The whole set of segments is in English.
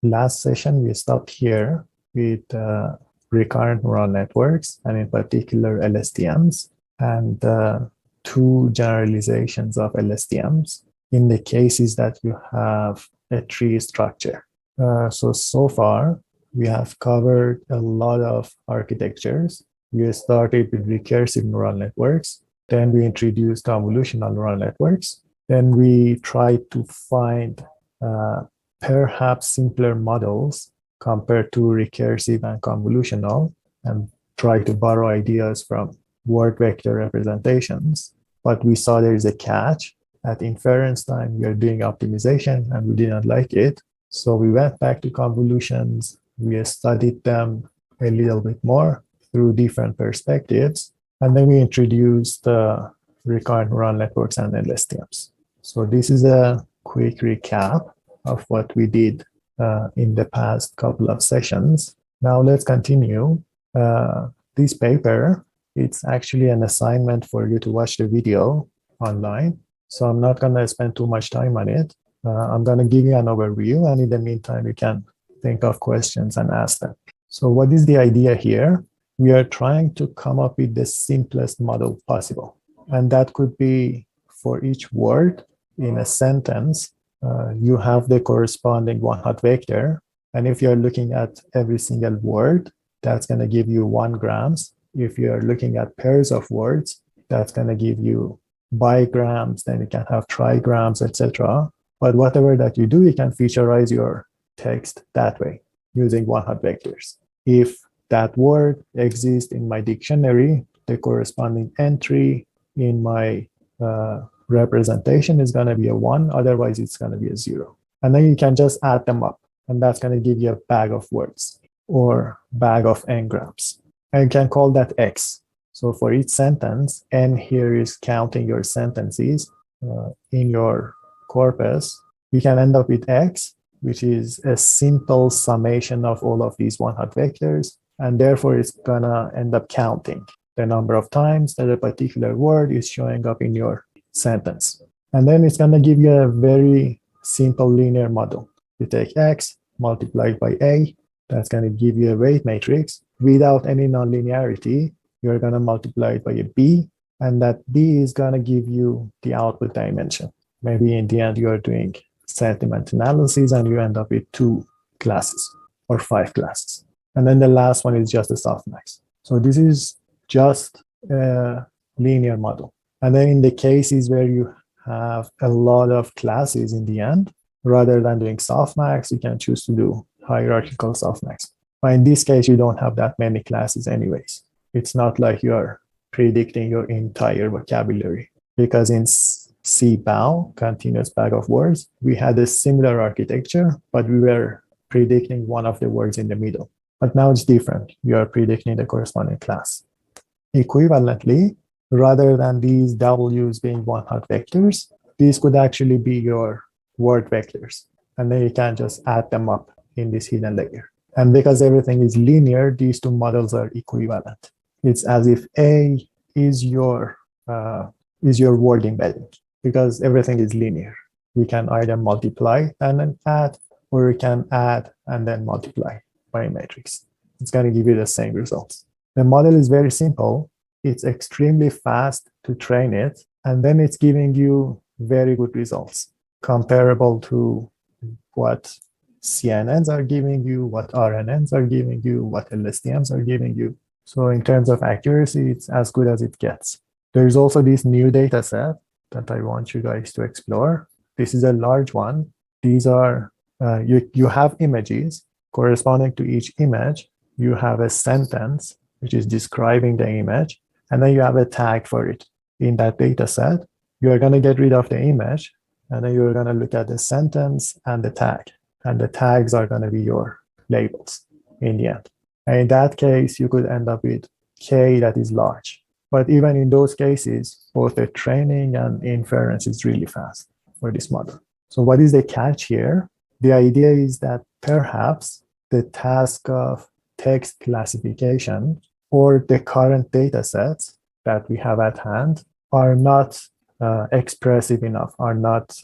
Last session, we stopped here with recurrent neural networks, and in particular LSTMs, and two generalizations of LSTMs in the cases that you have a tree structure. So far, we have covered a lot of architectures. We started with recursive neural networks. Then we introduced convolutional neural networks. Then we tried to find perhaps simpler models compared to recursive and convolutional, and try to borrow ideas from word vector representations. But we saw there is a catch. At inference time, we are doing optimization and we didn't like it. So we went back to convolutions. We studied them a little bit more through different perspectives. And then we introduced recurrent neural networks and LSTMs. So this is a quick recap of what we did in the past couple of sessions. Now let's continue. This paper, it's actually an assignment for you to watch the video online. So I'm not going to spend too much time on it. I'm going to give you an overview, and in the meantime, you can think of questions and ask them. So what is the idea here? We are trying to come up with the simplest model possible. And that could be for each word in a sentence, you have the corresponding one-hot vector. And if you're looking at every single word, that's going to give you 1 grams. If you're looking at pairs of words, that's going to give you bigrams, then you can have trigrams, etc. But whatever that you do, you can featureize your text that way using one-hot vectors. If that word exists in my dictionary, the corresponding entry in my representation is going to be a 1, otherwise it's going to be a 0. And then you can just add them up, and that's going to give you a bag of words or bag of n-grams. And you can call that x. So for each sentence, n here is counting your sentences in your corpus. You can end up with x, which is a simple summation of all of these one-hot vectors, and therefore it's going to end up counting the number of times that a particular word is showing up in your sentence. And then it's going to give you a very simple linear model. You take x multiplied by a, that's going to give you a weight matrix. Without any nonlinearity, you're going to multiply it by a b, and that b is going to give you the output dimension. Maybe in the end, you're doing sentiment analysis and you end up with 2 classes or 5 classes. And then the last one is just a softmax. So this is just a linear model. And then in the cases where you have a lot of classes in the end, rather than doing softmax, you can choose to do hierarchical softmax. But in this case, you don't have that many classes anyways. It's not like you're predicting your entire vocabulary. Because in CBOW, continuous bag of words, we had a similar architecture, but we were predicting one of the words in the middle. But now it's different. You are predicting the corresponding class. Equivalently, rather than these W's being one-hot vectors, these could actually be your word vectors. And then you can just add them up in this hidden layer. And because everything is linear, these two models are equivalent. It's as if A is your word embedding, because everything is linear. We can either multiply and then add, or we can add and then multiply by a matrix. It's going to give you the same results. The model is very simple. It's extremely fast to train it, and then it's giving you very good results, comparable to what CNNs are giving you, what RNNs are giving you, what LSTMs are giving you. So in terms of accuracy, it's as good as it gets. There's also this new data set that I want you guys to explore. This is a large one. These are, you have images. Corresponding to each image, you have a sentence, which is describing the image, and then you have a tag for it. In that data set, you are going to get rid of the image, and then you're going to look at the sentence and the tag. And the tags are going to be your labels in the end. And in that case, you could end up with K that is large. But even in those cases, both the training and inference is really fast for this model. So what is the catch here? The idea is that perhaps the task of text classification or the current data sets that we have at hand are not expressive enough, are not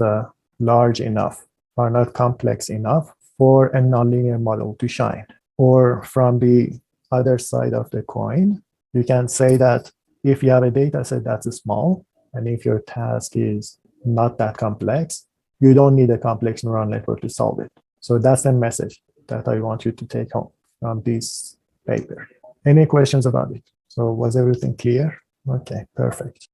large enough, are not complex enough for a nonlinear model to shine. Or from the other side of the coin, you can say that if you have a data set that's small, and if your task is not that complex, you don't need a complex neural network to solve it. So that's the message that I want you to take home from this paper. Any questions about it? So was everything clear? Okay, perfect.